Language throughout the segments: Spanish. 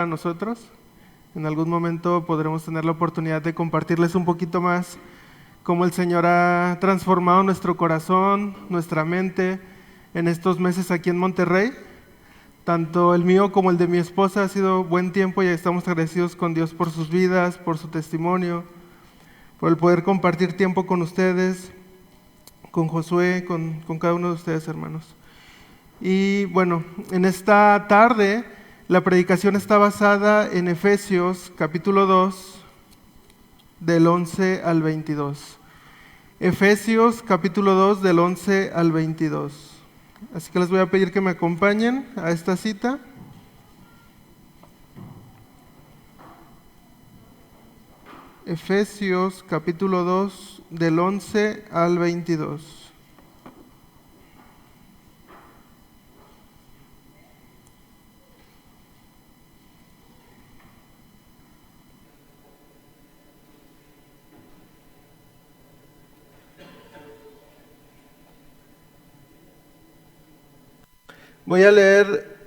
a nosotros. En algún momento podremos tener la oportunidad de compartirles un poquito más cómo el Señor ha transformado nuestro corazón, nuestra mente en estos meses aquí en Monterrey. Tanto el mío como el de mi esposa ha sido buen tiempo y estamos agradecidos con Dios por sus vidas, por su testimonio, por el poder compartir tiempo con ustedes, con Josué, con cada uno de ustedes, hermanos. Y bueno, en esta tarde la predicación está basada en Efesios capítulo 2, del 11 al 22. Efesios capítulo 2, del 11 al 22. Así que les voy a pedir que me acompañen a esta cita. Efesios capítulo 2, del 11 al 22. Voy a leer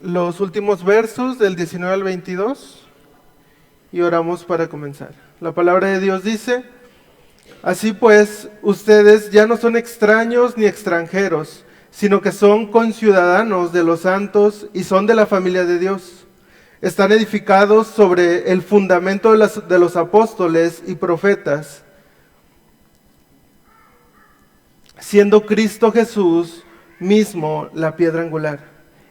los últimos versos del 19 al 22 y oramos para comenzar. La palabra de Dios dice: así pues, ustedes ya no son extraños ni extranjeros, sino que son conciudadanos de los santos y son de la familia de Dios. Están edificados sobre el fundamento de los apóstoles y profetas, siendo Cristo Jesús mismo la piedra angular,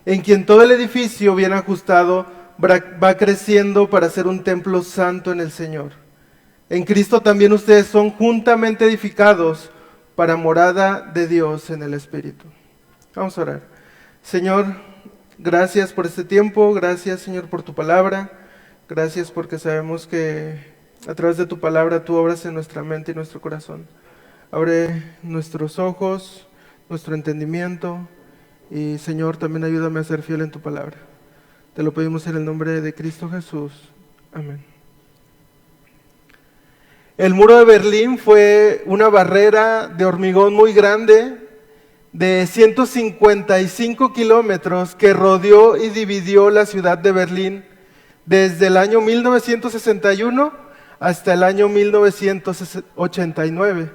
en quien todo el edificio bien ajustado va creciendo para ser un templo santo en el Señor. En Cristo también ustedes son juntamente edificados para morada de Dios en el Espíritu. Vamos a orar. Señor, gracias por este tiempo, gracias, Señor, por tu palabra, gracias porque sabemos que a través de tu palabra tú obras en nuestra mente y nuestro corazón. Abre nuestros ojos, nuestro entendimiento y, Señor, también ayúdame a ser fiel en tu palabra. Te lo pedimos en el nombre de Cristo Jesús. Amén. El muro de Berlín fue una barrera de hormigón muy grande de 155 kilómetros que rodeó y dividió la ciudad de Berlín desde el año 1961 hasta el año 1989.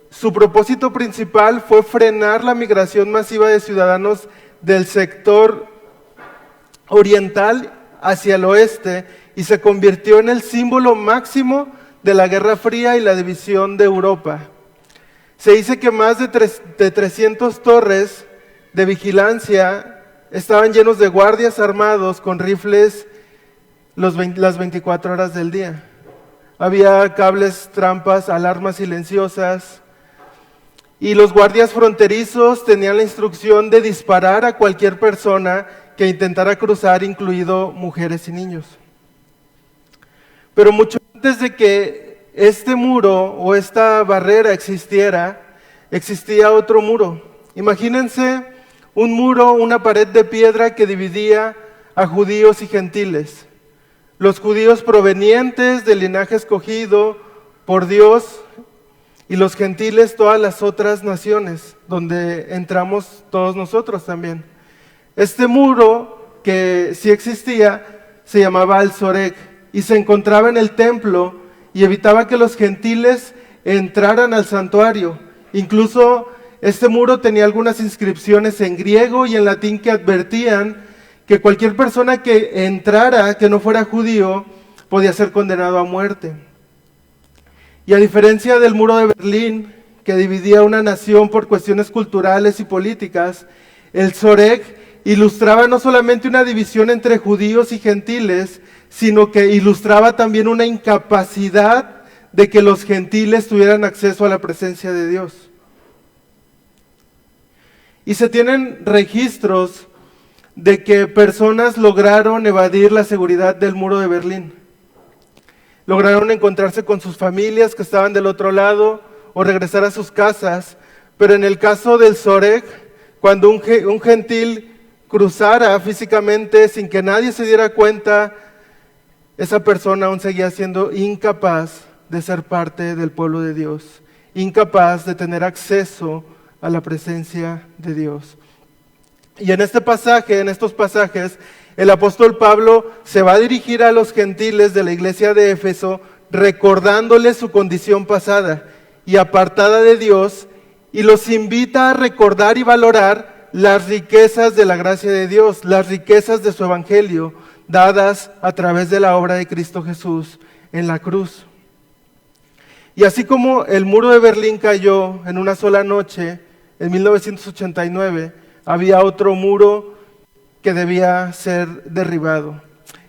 Su propósito principal fue frenar la migración masiva de ciudadanos del sector oriental hacia el oeste y se convirtió en el símbolo máximo de la Guerra Fría y la división de Europa. Se dice que más de 300 torres de vigilancia estaban llenos de guardias armados con rifles las 24 horas del día. Había cables, trampas, alarmas silenciosas, y los guardias fronterizos tenían la instrucción de disparar a cualquier persona que intentara cruzar, incluido mujeres y niños. Pero mucho antes de que este muro o esta barrera existiera, existía otro muro. Imagínense un muro, una pared de piedra que dividía a judíos y gentiles. Los judíos provenientes del linaje escogido por Dios y los gentiles, todas las otras naciones, donde entramos todos nosotros también. Este muro, que sí existía, se llamaba Al-Soreg y se encontraba en el templo y evitaba que los gentiles entraran al santuario. Incluso este muro tenía algunas inscripciones en griego y en latín que advertían que cualquier persona que entrara, que no fuera judío, podía ser condenado a muerte. Y a diferencia del muro de Berlín, que dividía una nación por cuestiones culturales y políticas, el Soreg ilustraba no solamente una división entre judíos y gentiles, sino que ilustraba también una incapacidad de que los gentiles tuvieran acceso a la presencia de Dios. Y se tienen registros de que personas lograron evadir la seguridad del muro de Berlín. Lograron encontrarse con sus familias que estaban del otro lado o regresar a sus casas, pero en el caso del Soreg, cuando un gentil cruzara físicamente sin que nadie se diera cuenta, esa persona aún seguía siendo incapaz de ser parte del pueblo de Dios, incapaz de tener acceso a la presencia de Dios. Y en este pasaje, en estos pasajes, El apóstol Pablo se va a dirigir a los gentiles de la iglesia de Éfeso, recordándoles su condición pasada y apartada de Dios, y los invita a recordar y valorar las riquezas de la gracia de Dios, las riquezas de su evangelio, dadas a través de la obra de Cristo Jesús en la cruz. Y así como el muro de Berlín cayó en una sola noche, en 1989, había otro muro que debía ser derribado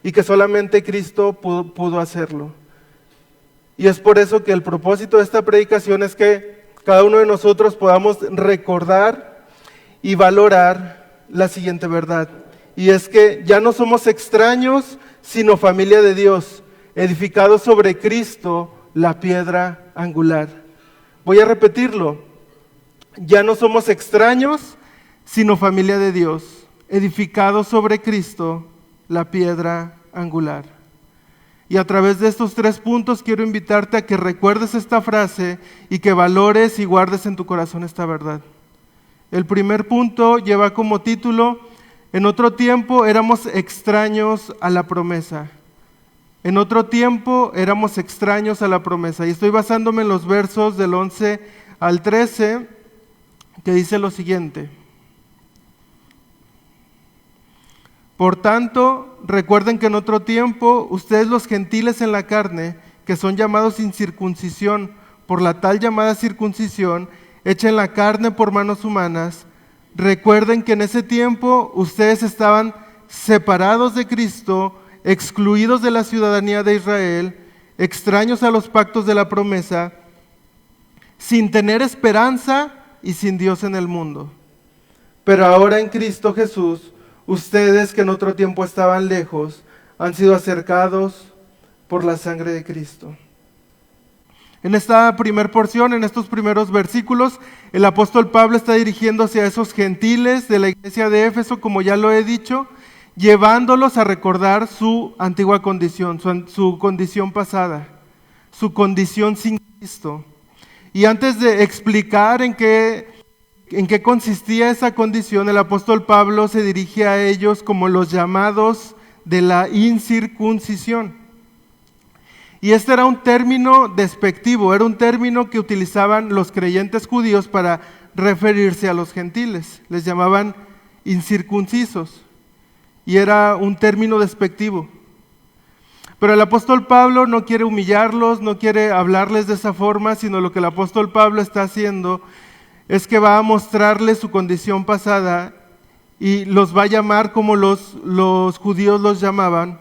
y que solamente Cristo pudo hacerlo. Y es por eso que el propósito de esta predicación es que cada uno de nosotros podamos recordar y valorar la siguiente verdad. Y es que ya no somos extraños, sino familia de Dios, edificados sobre Cristo, la piedra angular. Voy a repetirlo. Ya no somos extraños, sino familia de Dios, edificados sobre Cristo, la piedra angular. Y a través de estos 3 puntos quiero invitarte a que recuerdes esta frase y que valores y guardes en tu corazón esta verdad. El primer punto lleva como título: en otro tiempo éramos extraños a la promesa. En otro tiempo éramos extraños a la promesa. Y estoy basándome en los versos del 11 al 13, que dice lo siguiente: por tanto, recuerden que en otro tiempo, ustedes los gentiles en la carne, que son llamados sin circuncisión, por la tal llamada circuncisión, hecha en la carne por manos humanas, recuerden que en ese tiempo ustedes estaban separados de Cristo, excluidos de la ciudadanía de Israel, extraños a los pactos de la promesa, sin tener esperanza y sin Dios en el mundo. Pero ahora en Cristo Jesús, ustedes que en otro tiempo estaban lejos, han sido acercados por la sangre de Cristo. En esta primera porción, en estos primeros versículos, el apóstol Pablo está dirigiéndose a esos gentiles de la iglesia de Éfeso, como ya lo he dicho, llevándolos a recordar su antigua condición, su condición pasada, su condición sin Cristo. Y antes de explicar en qué consistía esa condición, el apóstol Pablo se dirige a ellos como los llamados de la incircuncisión. Y este era un término despectivo, era un término que utilizaban los creyentes judíos para referirse a los gentiles. Les llamaban incircuncisos y era un término despectivo. Pero el apóstol Pablo no quiere humillarlos, no quiere hablarles de esa forma, sino lo que el apóstol Pablo está haciendo es que va a mostrarles su condición pasada y los va a llamar como los judíos los llamaban,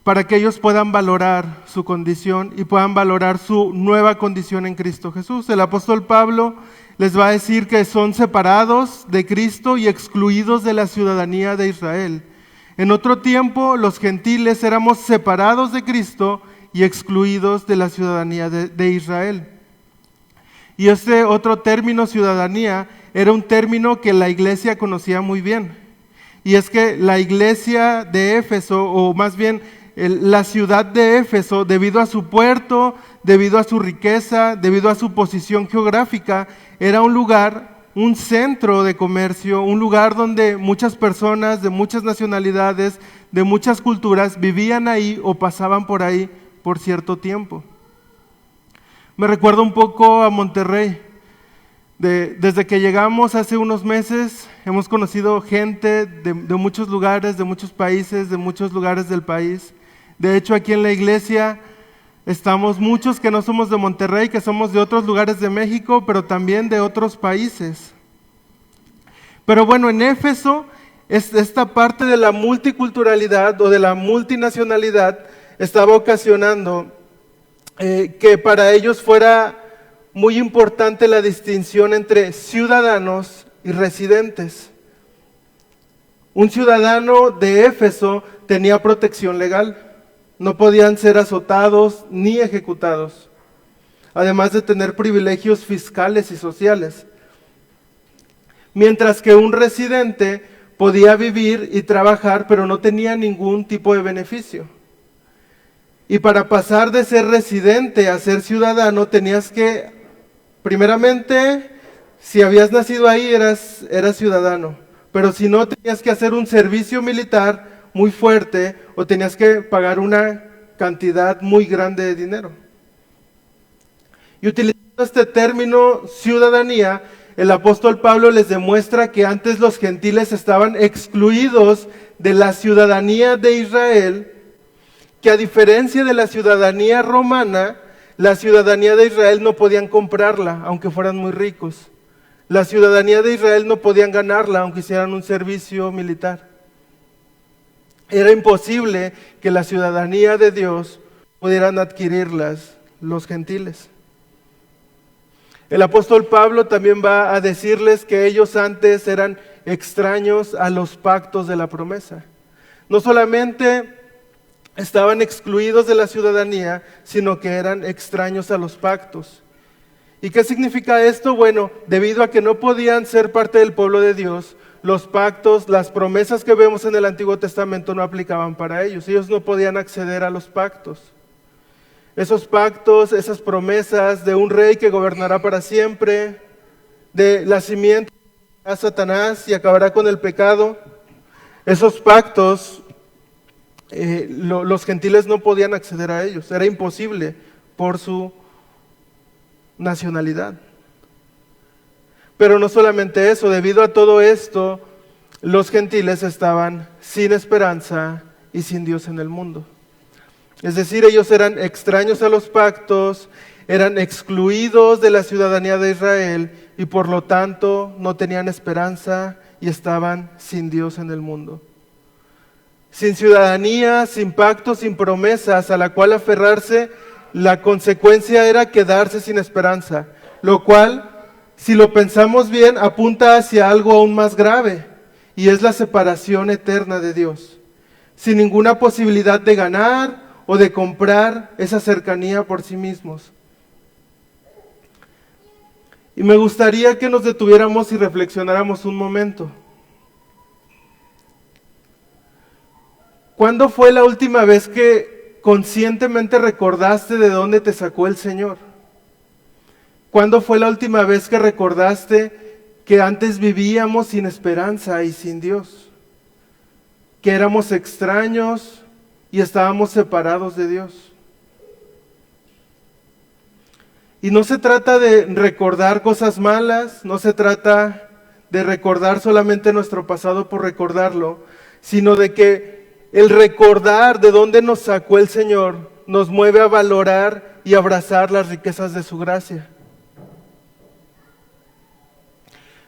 para que ellos puedan valorar su condición y puedan valorar su nueva condición en Cristo Jesús. El apóstol Pablo les va a decir que son separados de Cristo y excluidos de la ciudadanía de Israel. En otro tiempo, los gentiles éramos separados de Cristo y excluidos de la ciudadanía de Israel. Y este otro término, ciudadanía, era un término que la iglesia conocía muy bien. Y es que la iglesia de Éfeso, o más bien la ciudad de Éfeso, debido a su puerto, debido a su riqueza, debido a su posición geográfica, era un lugar, un centro de comercio, un lugar donde muchas personas de muchas nacionalidades, de muchas culturas, vivían ahí o pasaban por ahí por cierto tiempo. Me recuerda un poco a Monterrey. Desde que llegamos hace unos meses, hemos conocido gente de muchos lugares, de muchos países, de muchos lugares del país. De hecho, aquí en la iglesia estamos muchos que no somos de Monterrey, que somos de otros lugares de México, pero también de otros países. Pero bueno, en Éfeso, esta parte de la multiculturalidad o de la multinacionalidad estaba ocasionando que para ellos fuera muy importante la distinción entre ciudadanos y residentes. Un ciudadano de Éfeso tenía protección legal, no podían ser azotados ni ejecutados, además de tener privilegios fiscales y sociales. Mientras que un residente podía vivir y trabajar, pero no tenía ningún tipo de beneficio. Y para pasar de ser residente a ser ciudadano tenías que, primeramente, si habías nacido ahí, eras ciudadano. pero si no, tenías que hacer un servicio militar muy fuerte o tenías que pagar una cantidad muy grande de dinero. Y utilizando este término ciudadanía, el apóstol Pablo les demuestra que antes los gentiles estaban excluidos de la ciudadanía de Israel, que a diferencia de la ciudadanía romana, la ciudadanía de Israel no podían comprarla, aunque fueran muy ricos. La ciudadanía de Israel no podían ganarla, aunque hicieran un servicio militar. Era imposible que la ciudadanía de Dios pudieran adquirirlas los gentiles. El apóstol Pablo también va a decirles que ellos antes eran extraños a los pactos de la promesa. No solamente estaban excluidos de la ciudadanía, sino que eran extraños a los pactos. ¿Y qué significa esto? Bueno, debido a que no podían ser parte del pueblo de Dios, los pactos, las promesas que vemos en el Antiguo Testamento no aplicaban para ellos. Ellos no podían acceder a los pactos. Esos pactos, esas promesas de un rey que gobernará para siempre, de la simiente a Satanás y acabará con el pecado, esos pactos, los gentiles no podían acceder a ellos. Era imposible por su nacionalidad. Pero no solamente eso, debido a todo esto, los gentiles estaban sin esperanza y sin Dios en el mundo. Es decir, ellos eran extraños a los pactos, eran excluidos de la ciudadanía de Israel y por lo tanto no tenían esperanza y estaban sin Dios en el mundo. Sin ciudadanía, sin pactos, sin promesas a la cual aferrarse, la consecuencia era quedarse sin esperanza, lo cual, si lo pensamos bien, apunta hacia algo aún más grave, y es la separación eterna de Dios, sin ninguna posibilidad de ganar o de comprar esa cercanía por sí mismos. Y me gustaría que nos detuviéramos y reflexionáramos un momento. ¿Cuándo fue la última vez que conscientemente recordaste de dónde te sacó el Señor? ¿Cuándo fue la última vez que recordaste que antes vivíamos sin esperanza y sin Dios? Que éramos extraños y estábamos separados de Dios. Y no se trata de recordar cosas malas, no se trata de recordar solamente nuestro pasado por recordarlo, sino de que el recordar de dónde nos sacó el Señor nos mueve a valorar y abrazar las riquezas de su gracia.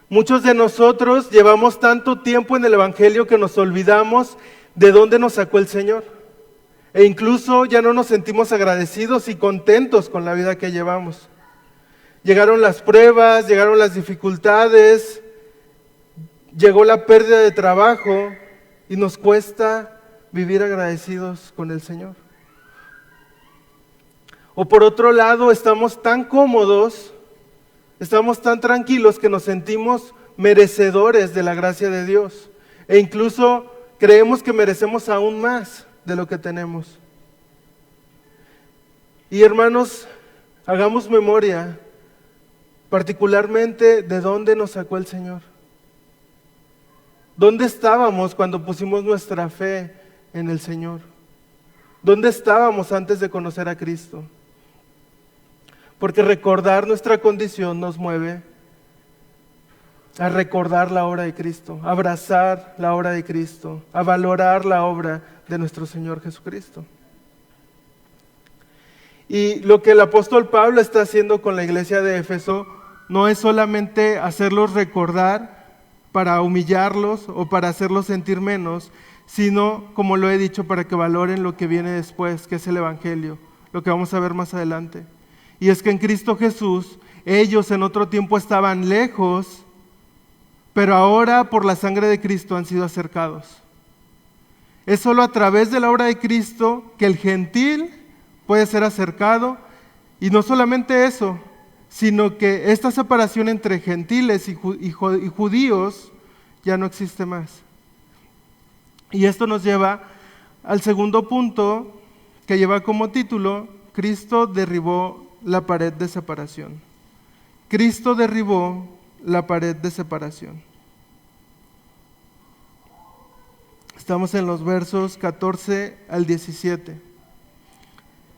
Muchos de nosotros llevamos tanto tiempo en el Evangelio que nos olvidamos de dónde nos sacó el Señor. E incluso ya no nos sentimos agradecidos y contentos con la vida que llevamos. Llegaron las pruebas, llegaron las dificultades, llegó la pérdida de trabajo y nos cuesta vivir agradecidos con el Señor. O por otro lado, estamos tan cómodos, estamos tan tranquilos que nos sentimos merecedores de la gracia de Dios. E incluso creemos que merecemos aún más de lo que tenemos. Y hermanos, hagamos memoria, particularmente de dónde nos sacó el Señor. ¿Dónde estábamos cuando pusimos nuestra fe en el Señor? ¿Dónde estábamos antes de conocer a Cristo? Porque recordar nuestra condición nos mueve a recordar la obra de Cristo, a abrazar la obra de Cristo, a valorar la obra de nuestro Señor Jesucristo. Y lo que el apóstol Pablo está haciendo con la iglesia de Éfeso no es solamente hacerlos recordar para humillarlos o para hacerlos sentir menos, sino, como lo he dicho, para que valoren lo que viene después, que es el Evangelio, lo que vamos a ver más adelante. Y es que en Cristo Jesús, ellos en otro tiempo estaban lejos, pero ahora por la sangre de Cristo han sido acercados. Es solo a través de la obra de Cristo que el gentil puede ser acercado, y no solamente eso, sino que esta separación entre gentiles y judíos ya no existe más. Y esto nos lleva al segundo punto, que lleva como título: Cristo derribó la pared de separación. Cristo derribó la pared de separación. Estamos en los versos 14 al 17.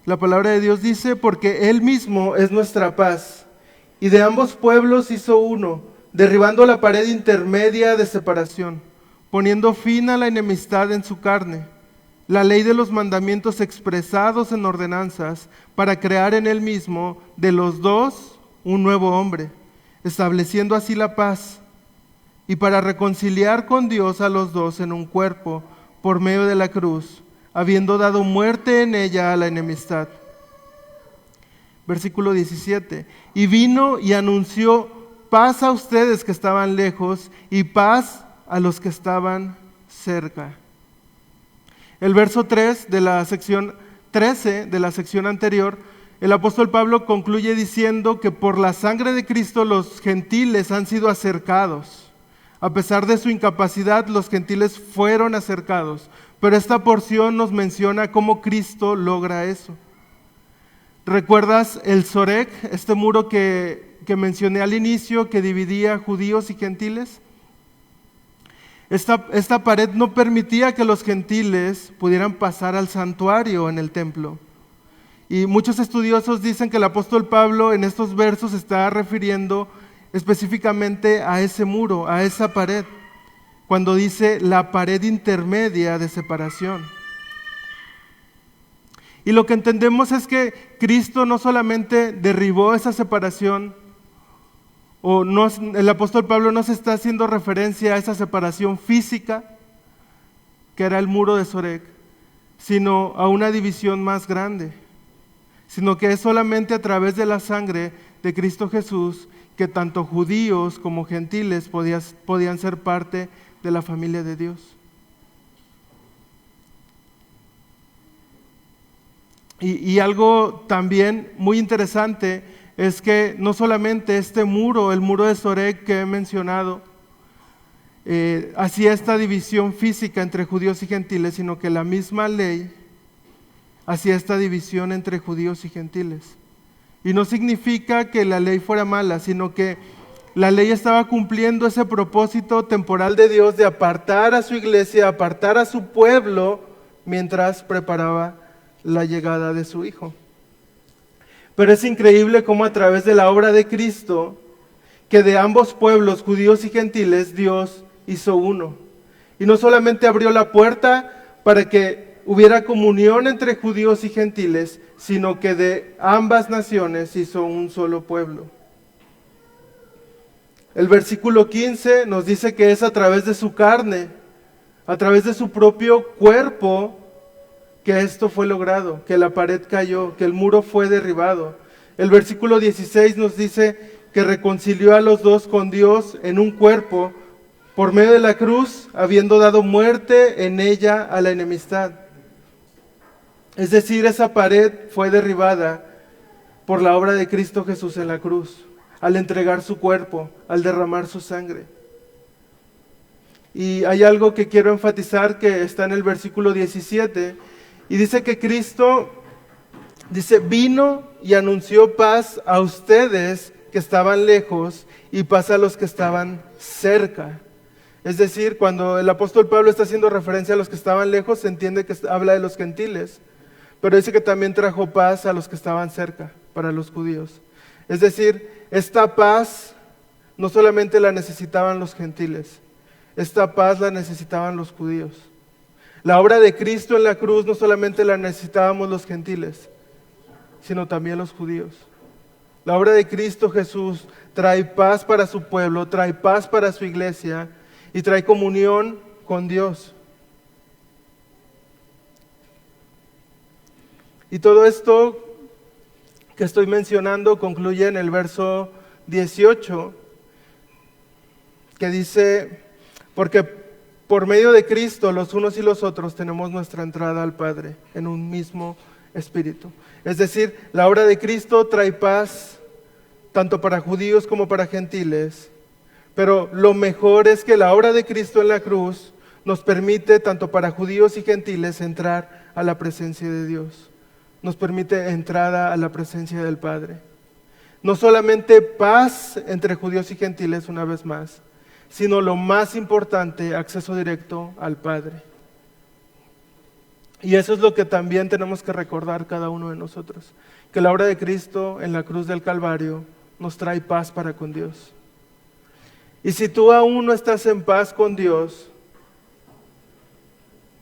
La palabra de Dios dice: porque Él mismo es nuestra paz, y de ambos pueblos hizo uno, derribando la pared intermedia de separación, poniendo fin a la enemistad en su carne, la ley de los mandamientos expresados en ordenanzas, para crear en Él mismo de los dos un nuevo hombre, estableciendo así la paz, y para reconciliar con Dios a los dos en un cuerpo, por medio de la cruz, habiendo dado muerte en ella a la enemistad. Versículo 17. Y vino y anunció paz a ustedes que estaban lejos y paz a los que estaban cerca. El verso 3 de la sección 13 de la sección anterior, el apóstol Pablo concluye diciendo que por la sangre de Cristo los gentiles han sido acercados. A pesar de su incapacidad, los gentiles fueron acercados. Pero esta porción nos menciona cómo Cristo logra eso. ¿Recuerdas el Sorek, este muro que mencioné al inicio, que dividía judíos y gentiles? Esta pared no permitía que los gentiles pudieran pasar al santuario en el templo. Y muchos estudiosos dicen que el apóstol Pablo en estos versos se está refiriendo específicamente a ese muro, a esa pared, cuando dice la pared intermedia de separación. Y lo que entendemos es que Cristo no solamente derribó esa separación, el apóstol Pablo no se está haciendo referencia a esa separación física, que era el muro de Sorek, sino a una división más grande, sino que es solamente a través de la sangre de Cristo Jesús que tanto judíos como gentiles podían ser parte de la familia de Dios. Y algo también muy interesante es que no solamente este muro, el muro de Sorek que he mencionado, hacía esta división física entre judíos y gentiles, sino que la misma ley hacía esta división entre judíos y gentiles. Y no significa que la ley fuera mala, sino que la ley estaba cumpliendo ese propósito temporal de Dios de apartar a su iglesia, apartar a su pueblo, mientras preparaba la llegada de su Hijo. Pero es increíble cómo a través de la obra de Cristo, que de ambos pueblos, judíos y gentiles, Dios hizo uno. Y no solamente abrió la puerta para que hubiera comunión entre judíos y gentiles, sino que de ambas naciones hizo un solo pueblo. El versículo 15 nos dice que es a través de su carne, a través de su propio cuerpo, que esto fue logrado, que la pared cayó, que el muro fue derribado. El versículo 16 nos dice que reconcilió a los dos con Dios en un cuerpo, por medio de la cruz, habiendo dado muerte en ella a la enemistad. Es decir, esa pared fue derribada por la obra de Cristo Jesús en la cruz, al entregar su cuerpo, al derramar su sangre. Y hay algo que quiero enfatizar que está en el versículo 17, y dice que Cristo, vino y anunció paz a ustedes que estaban lejos y paz a los que estaban cerca. Es decir, cuando el apóstol Pablo está haciendo referencia a los que estaban lejos, se entiende que habla de los gentiles, pero dice que también trajo paz a los que estaban cerca, para los judíos. Es decir, esta paz no solamente la necesitaban los gentiles, esta paz la necesitaban los judíos. La obra de Cristo en la cruz no solamente la necesitábamos los gentiles, sino también los judíos. La obra de Cristo Jesús trae paz para su pueblo, trae paz para su iglesia y trae comunión con Dios. Y todo esto que estoy mencionando concluye en el verso 18, que dice: porque por medio de Cristo los unos y los otros tenemos nuestra entrada al Padre en un mismo espíritu. Es decir, la obra de Cristo trae paz tanto para judíos como para gentiles, pero lo mejor es que la obra de Cristo en la cruz nos permite tanto para judíos y gentiles entrar a la presencia de Dios. Nos permite entrada a la presencia del Padre. No solamente paz entre judíos y gentiles una vez más, sino lo más importante, acceso directo al Padre. Y eso es lo que también tenemos que recordar cada uno de nosotros, que la obra de Cristo en la cruz del Calvario nos trae paz para con Dios. Y si tú aún no estás en paz con Dios,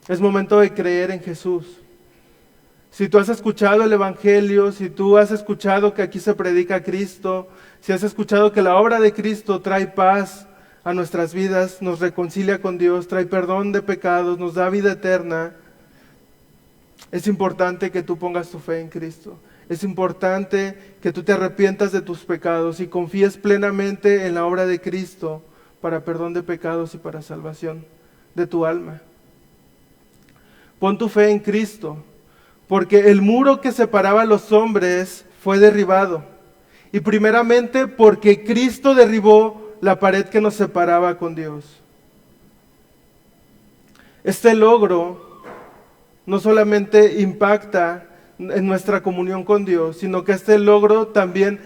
es momento de creer en Jesús. Si tú has escuchado el Evangelio, si tú has escuchado que aquí se predica Cristo, si has escuchado que la obra de Cristo trae paz a nuestras vidas, nos reconcilia con Dios, trae perdón de pecados, nos da vida eterna, es importante que tú pongas tu fe en Cristo. Es importante que tú te arrepientas de tus pecados y confíes plenamente en la obra de Cristo para perdón de pecados y para salvación de tu alma. Pon tu fe en Cristo, porque el muro que separaba a los hombres fue derribado. Y primeramente porque Cristo derribó la pared que nos separaba con Dios. Este logro no solamente impacta en nuestra comunión con Dios, sino que este logro también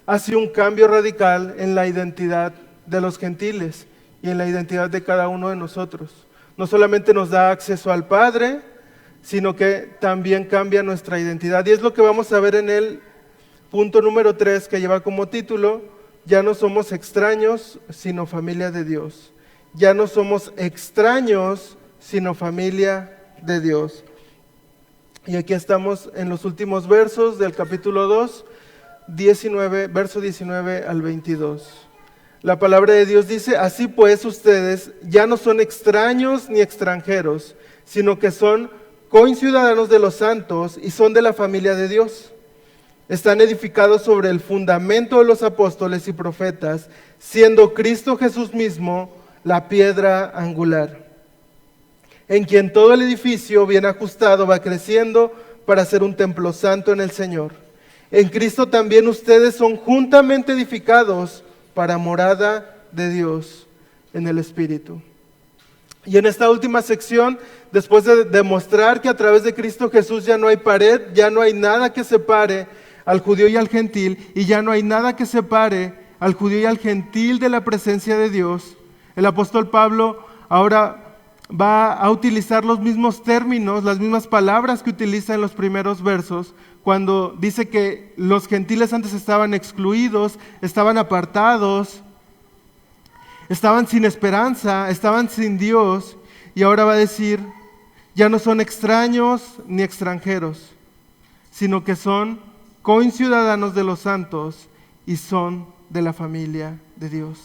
hace un cambio radical en la identidad de los gentiles y en la identidad de cada uno de nosotros. No solamente nos da acceso al Padre, sino que también cambia nuestra identidad. Y es lo que vamos a ver en el punto número 3, que lleva como título: ya no somos extraños, sino familia de Dios. Ya no somos extraños, sino familia de Dios. Y aquí estamos en los últimos versos del capítulo 2, verso 19 al 22. La palabra de Dios dice: así pues ustedes ya no son extraños ni extranjeros, sino que son coinciudadanos de los santos y son de la familia de Dios. Están edificados sobre el fundamento de los apóstoles y profetas, siendo Cristo Jesús mismo la piedra angular, en quien todo el edificio bien ajustado va creciendo para ser un templo santo en el Señor. En Cristo también ustedes son juntamente edificados para morada de Dios en el Espíritu. Y en esta última sección, después de demostrar que a través de Cristo Jesús ya no hay pared, ya no hay nada que separe al judío y al gentil, y ya no hay nada que separe al judío y al gentil de la presencia de Dios, el apóstol Pablo ahora va a utilizar los mismos términos, las mismas palabras que utiliza en los primeros versos, cuando dice que los gentiles antes estaban excluidos, estaban apartados, estaban sin esperanza, estaban sin Dios, y ahora va a decir: ya no son extraños ni extranjeros, sino que son coinciudadanos de los santos y son de la familia de Dios.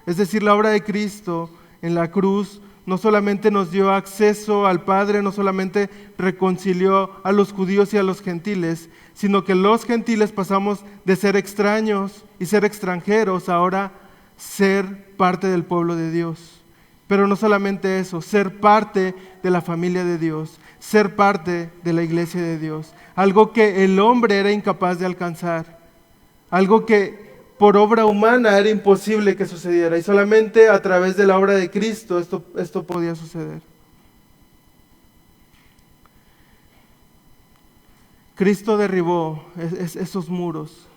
Es decir, la obra de Cristo en la cruz no solamente nos dio acceso al Padre, no solamente reconcilió a los judíos y a los gentiles, sino que los gentiles pasamos de ser extraños y ser extranjeros a ahora ser parte del pueblo de Dios. Pero no solamente eso, ser parte de la familia de Dios, ser parte de la iglesia de Dios, algo que el hombre era incapaz de alcanzar, algo que por obra humana era imposible que sucediera, y solamente a través de la obra de Cristo esto podía suceder. Cristo derribó esos muros.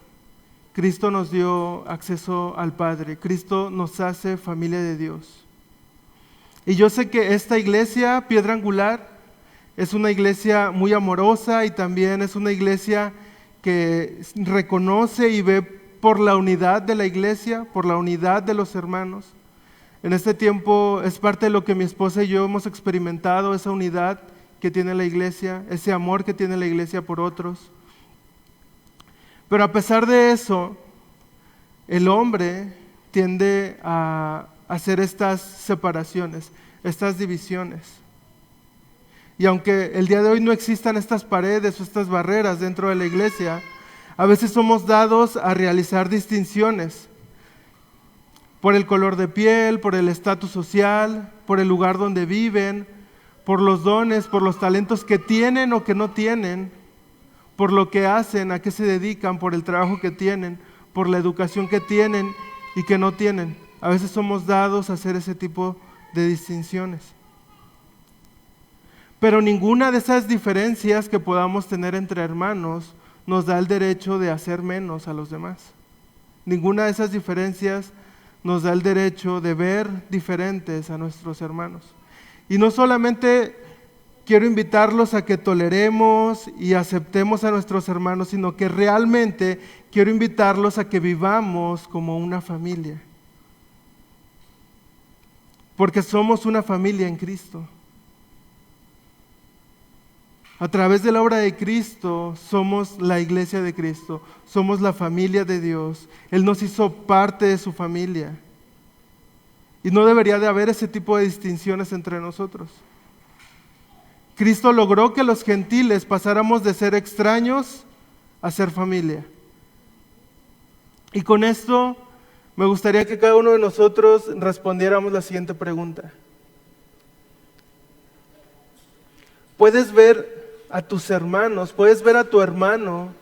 Cristo nos dio acceso al Padre. Cristo nos hace familia de Dios. Y yo sé que esta iglesia, Piedra Angular, es una iglesia muy amorosa y también es una iglesia que reconoce y ve por la unidad de la iglesia, por la unidad de los hermanos. En este tiempo es parte de lo que mi esposa y yo hemos experimentado, esa unidad que tiene la iglesia, ese amor que tiene la iglesia por otros. Pero a pesar de eso, el hombre tiende a hacer estas separaciones, estas divisiones. Y aunque el día de hoy no existan estas paredes o estas barreras dentro de la iglesia, a veces somos dados a realizar distinciones por el color de piel, por el estatus social, por el lugar donde viven, por los dones, por los talentos que tienen o que no tienen, por lo que hacen, a qué se dedican, por el trabajo que tienen, por la educación que tienen y que no tienen. A veces somos dados a hacer ese tipo de distinciones. Pero ninguna de esas diferencias que podamos tener entre hermanos nos da el derecho de hacer menos a los demás. Ninguna de esas diferencias nos da el derecho de ver diferentes a nuestros hermanos. Y no solamente quiero invitarlos a que toleremos y aceptemos a nuestros hermanos, sino que realmente quiero invitarlos a que vivamos como una familia. Porque somos una familia en Cristo. A través de la obra de Cristo somos la iglesia de Cristo, somos la familia de Dios. Él nos hizo parte de su familia. Y no debería de haber ese tipo de distinciones entre nosotros. Cristo logró que los gentiles pasáramos de ser extraños a ser familia. Y con esto me gustaría que cada uno de nosotros respondiéramos la siguiente pregunta. ¿Puedes ver a tus hermanos, puedes ver a tu hermano,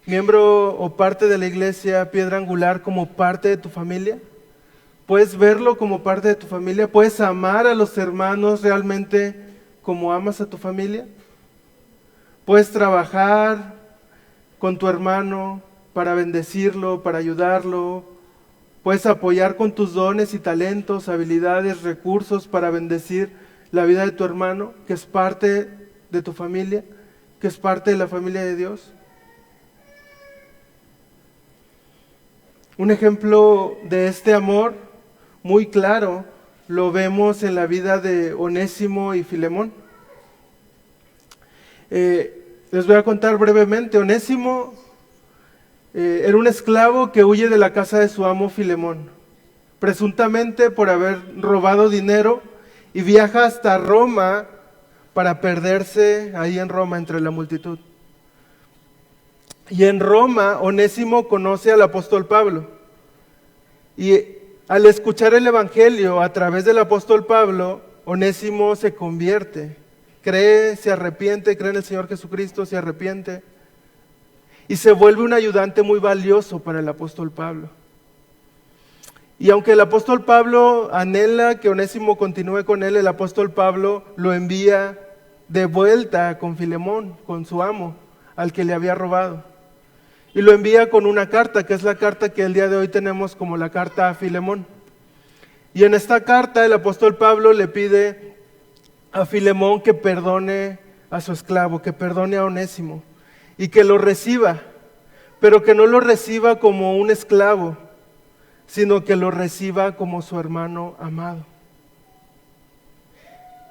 miembro o parte de la iglesia Piedra Angular, como parte de tu familia? ¿Puedes verlo como parte de tu familia? ¿Puedes amar a los hermanos realmente como amas a tu familia? ¿Puedes trabajar con tu hermano para bendecirlo, para ayudarlo? ¿Puedes apoyar con tus dones y talentos, habilidades, recursos para bendecir la vida de tu hermano, que es parte de tu familia, que es parte de la familia de Dios? Un ejemplo de este amor muy claro lo vemos en la vida de Onésimo y Filemón. Les voy a contar brevemente. Onésimo era un esclavo que huye de la casa de su amo Filemón, presuntamente por haber robado dinero, y viaja hasta Roma para perderse ahí en Roma entre la multitud. Y en Roma, Onésimo conoce al apóstol Pablo. Y al escuchar el evangelio a través del apóstol Pablo, Onésimo se convierte, cree, se arrepiente, cree en el Señor Jesucristo, se arrepiente y se vuelve un ayudante muy valioso para el apóstol Pablo. Y aunque el apóstol Pablo anhela que Onésimo continúe con él, el apóstol Pablo lo envía de vuelta con Filemón, con su amo, al que le había robado. Y lo envía con una carta, que es la carta que el día de hoy tenemos como la carta a Filemón. Y en esta carta el apóstol Pablo le pide a Filemón que perdone a su esclavo, que perdone a Onésimo y que lo reciba, pero que no lo reciba como un esclavo, sino que lo reciba como su hermano amado.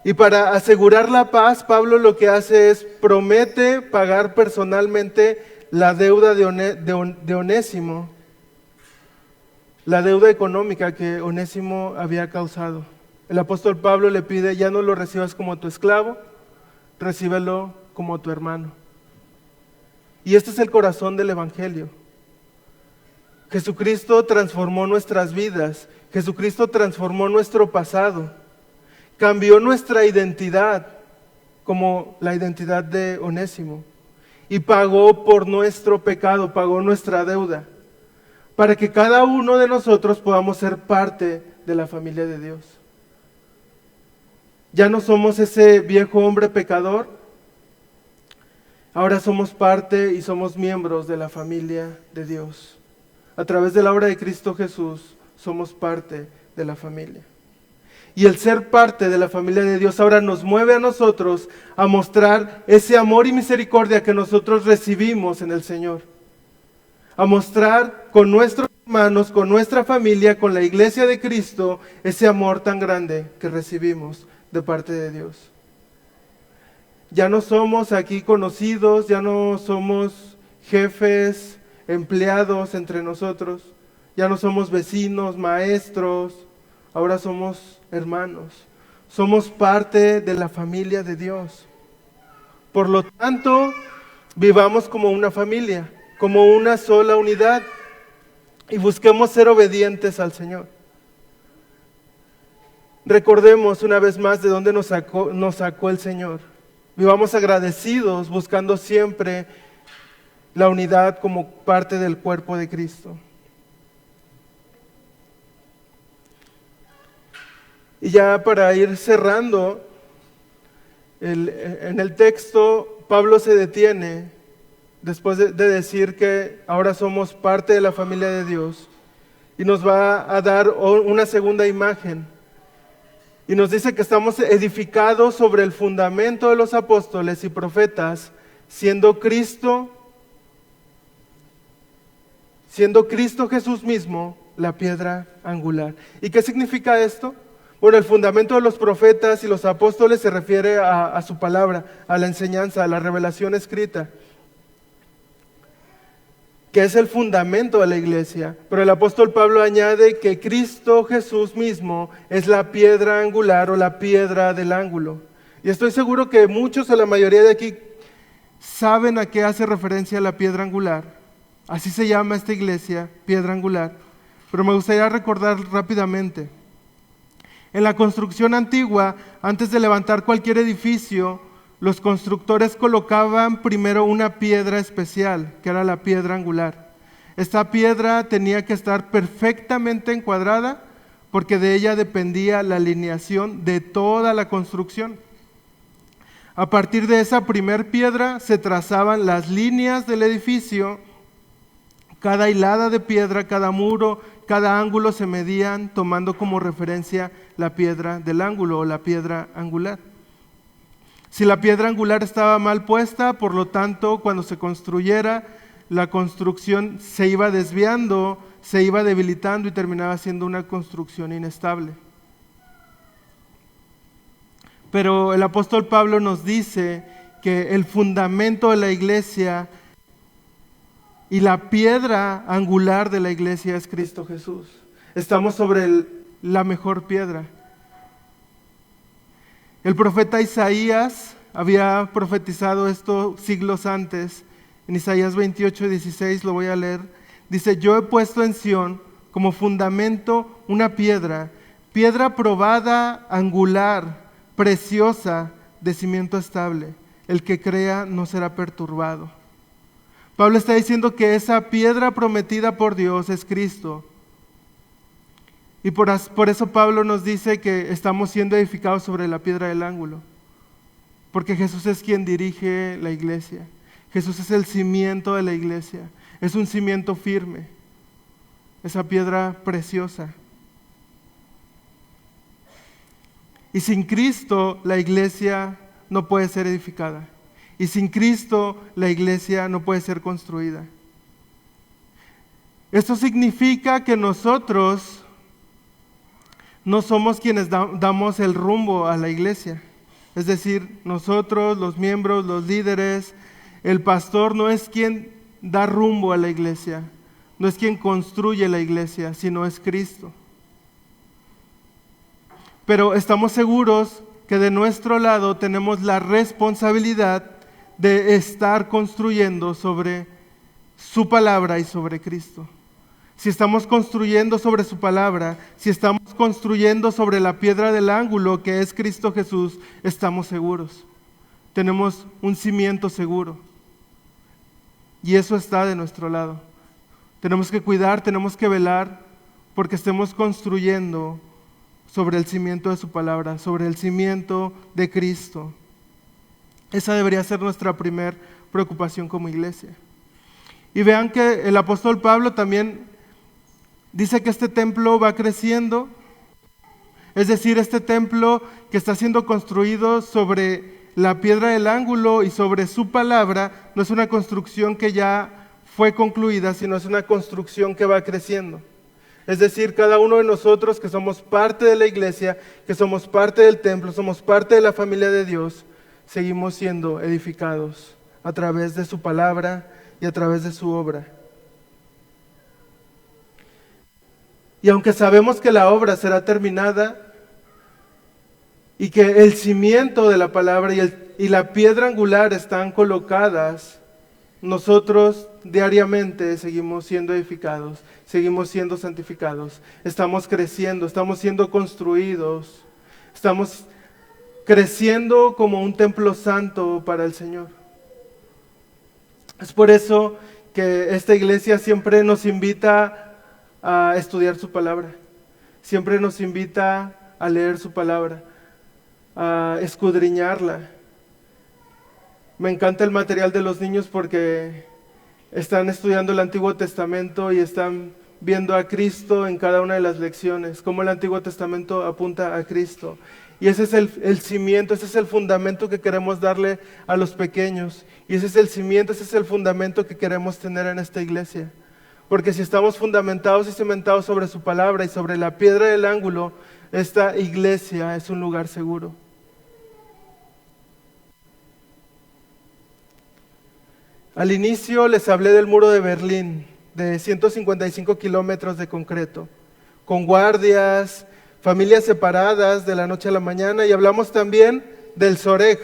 Y para asegurar la paz, Pablo lo que hace es promete pagar personalmente la deuda de Onésimo, la deuda económica que Onésimo había causado. El apóstol Pablo le pide, ya no lo recibas como tu esclavo, recíbelo como tu hermano. Y este es el corazón del evangelio. Jesucristo transformó nuestras vidas, Jesucristo transformó nuestro pasado, cambió nuestra identidad como la identidad de Onésimo y pagó por nuestro pecado, pagó nuestra deuda, para que cada uno de nosotros podamos ser parte de la familia de Dios. Ya no somos ese viejo hombre pecador, ahora somos parte y somos miembros de la familia de Dios. A través de la obra de Cristo Jesús somos parte de la familia. Y el ser parte de la familia de Dios ahora nos mueve a nosotros a mostrar ese amor y misericordia que nosotros recibimos en el Señor. A mostrar con nuestros hermanos, con nuestra familia, con la iglesia de Cristo, ese amor tan grande que recibimos de parte de Dios. Ya no somos aquí conocidos, ya no somos jefes, empleados entre nosotros, ya no somos vecinos, maestros, ahora somos hermanos, somos parte de la familia de Dios. Por lo tanto, vivamos como una familia, como una sola unidad y busquemos ser obedientes al Señor. Recordemos una vez más de dónde nos sacó el Señor. Vivamos agradecidos, buscando siempre la unidad como parte del cuerpo de Cristo. Y ya para ir cerrando, en el texto Pablo se detiene después de decir que ahora somos parte de la familia de Dios y nos va a dar una segunda imagen. Y nos dice que estamos edificados sobre el fundamento de los apóstoles y profetas, siendo Cristo Jesús mismo la piedra angular. ¿Y qué significa esto? Bueno, el fundamento de los profetas y los apóstoles se refiere a su palabra, a la enseñanza, a la revelación escrita, que es el fundamento de la iglesia. Pero el apóstol Pablo añade que Cristo Jesús mismo es la piedra angular o la piedra del ángulo. Y estoy seguro que muchos o la mayoría de aquí saben a qué hace referencia la piedra angular. Así se llama esta iglesia, piedra angular. Pero me gustaría recordar rápidamente. En la construcción antigua, antes de levantar cualquier edificio, los constructores colocaban primero una piedra especial, que era la piedra angular. Esta piedra tenía que estar perfectamente encuadrada, porque de ella dependía la alineación de toda la construcción. A partir de esa primer piedra se trazaban las líneas del edificio. Cada hilada de piedra, cada muro, cada ángulo se medían tomando como referencia la piedra del ángulo o la piedra angular. Si la piedra angular estaba mal puesta, por lo tanto, cuando se construyera, la construcción se iba desviando, se iba debilitando y terminaba siendo una construcción inestable. Pero el apóstol Pablo nos dice que el fundamento de la iglesia y la piedra angular de la iglesia es Cristo Jesús. Estamos sobre la mejor piedra. El profeta Isaías había profetizado esto siglos antes. En Isaías 28:16 lo voy a leer. Dice: yo he puesto en Sión como fundamento una piedra, piedra probada, angular, preciosa, de cimiento estable. El que crea no será perturbado. Pablo está diciendo que esa piedra prometida por Dios es Cristo. Y por eso Pablo nos dice que estamos siendo edificados sobre la piedra del ángulo. Porque Jesús es quien dirige la iglesia. Jesús es el cimiento de la iglesia. Es un cimiento firme. Esa piedra preciosa. Y sin Cristo la iglesia no puede ser edificada. Y sin Cristo la iglesia no puede ser construida. Esto significa que nosotros no somos quienes damos el rumbo a la iglesia. Es decir, nosotros, los miembros, los líderes, el pastor no es quien da rumbo a la iglesia, no es quien construye la iglesia, sino es Cristo. Pero estamos seguros que de nuestro lado tenemos la responsabilidad de estar construyendo sobre su palabra y sobre Cristo. Si estamos construyendo sobre su palabra, si estamos construyendo sobre la piedra del ángulo que es Cristo Jesús, estamos seguros. Tenemos un cimiento seguro. Y eso está de nuestro lado. Tenemos que cuidar, tenemos que velar, porque estemos construyendo sobre el cimiento de su palabra, sobre el cimiento de Cristo. Esa debería ser nuestra primera preocupación como iglesia. Y vean que el apóstol Pablo también dice que este templo va creciendo, es decir, este templo que está siendo construido sobre la piedra del ángulo y sobre su palabra, no es una construcción que ya fue concluida, sino es una construcción que va creciendo. Es decir, cada uno de nosotros que somos parte de la iglesia, que somos parte del templo, somos parte de la familia de Dios, seguimos siendo edificados a través de su palabra y a través de su obra. Y aunque sabemos que la obra será terminada y que el cimiento de la palabra y la piedra angular están colocadas, nosotros diariamente seguimos siendo edificados, seguimos siendo santificados, estamos creciendo, estamos siendo construidos, estamos creciendo como un templo santo para el Señor. Es por eso que esta iglesia siempre nos invita a estudiar su palabra, siempre nos invita a leer su palabra, a escudriñarla. Me encanta el material de los niños porque están estudiando el Antiguo Testamento y están viendo a Cristo en cada una de las lecciones, cómo el Antiguo Testamento apunta a Cristo. Y ese es el cimiento, ese es el fundamento que queremos darle a los pequeños. Y ese es el cimiento, ese es el fundamento que queremos tener en esta iglesia. Porque si estamos fundamentados y cimentados sobre su palabra y sobre la piedra del ángulo, esta iglesia es un lugar seguro. Al inicio les hablé del muro de Berlín, de 155 kilómetros de concreto, con guardias, familias separadas de la noche a la mañana, y hablamos también del Soreg,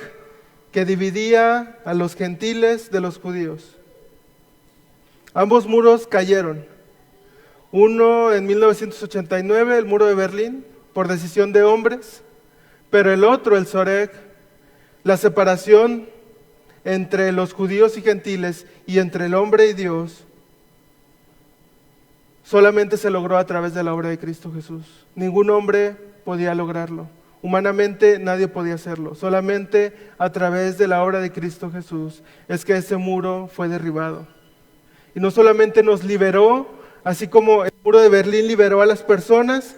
que dividía a los gentiles de los judíos. Ambos muros cayeron. Uno en 1989, el muro de Berlín, por decisión de hombres, pero el otro, el Soreg, la separación entre los judíos y gentiles y entre el hombre y Dios, solamente se logró a través de la obra de Cristo Jesús. Ningún hombre podía lograrlo. Humanamente nadie podía hacerlo. Solamente a través de la obra de Cristo Jesús es que ese muro fue derribado. Y no solamente nos liberó, así como el muro de Berlín liberó a las personas,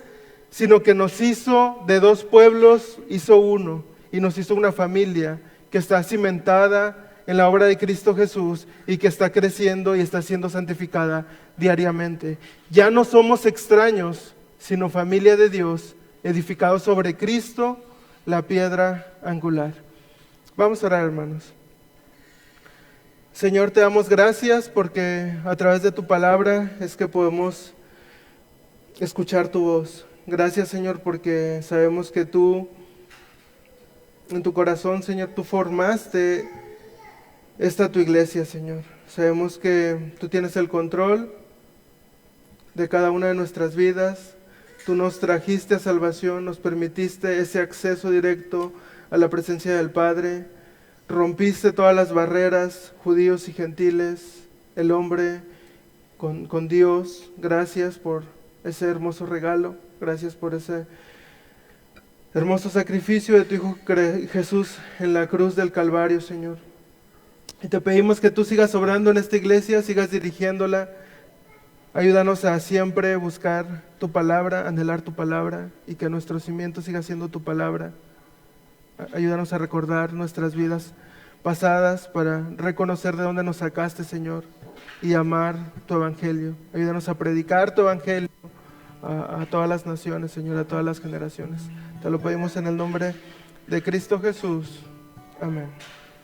sino que nos hizo de dos pueblos, hizo uno, y nos hizo una familia que está cimentada en la obra de Cristo Jesús y que está creciendo y está siendo santificada diariamente. Ya no somos extraños, sino familia de Dios, edificados sobre Cristo, la piedra angular. Vamos a orar, hermanos. Señor, te damos gracias porque a través de tu palabra es que podemos escuchar tu voz. Gracias, Señor, porque sabemos que tú, en tu corazón, Señor, tú formaste esta tu iglesia, Señor. Sabemos que tú tienes el control de cada una de nuestras vidas. Tú nos trajiste a salvación, nos permitiste ese acceso directo a la presencia del Padre. Rompiste todas las barreras, judíos y gentiles, el hombre con Dios. Gracias por ese hermoso regalo. Gracias por ese hermoso sacrificio de tu Hijo Jesús en la cruz del Calvario, Señor. Y te pedimos que tú sigas obrando en esta iglesia, sigas dirigiéndola. Ayúdanos a siempre buscar tu palabra, anhelar tu palabra, y que nuestro cimiento siga siendo tu palabra. Ayúdanos a recordar nuestras vidas pasadas para reconocer de dónde nos sacaste, Señor, y amar tu evangelio. Ayúdanos a predicar tu evangelio a todas las naciones, Señor, a todas las generaciones. Te lo pedimos en el nombre de Cristo Jesús. Amén.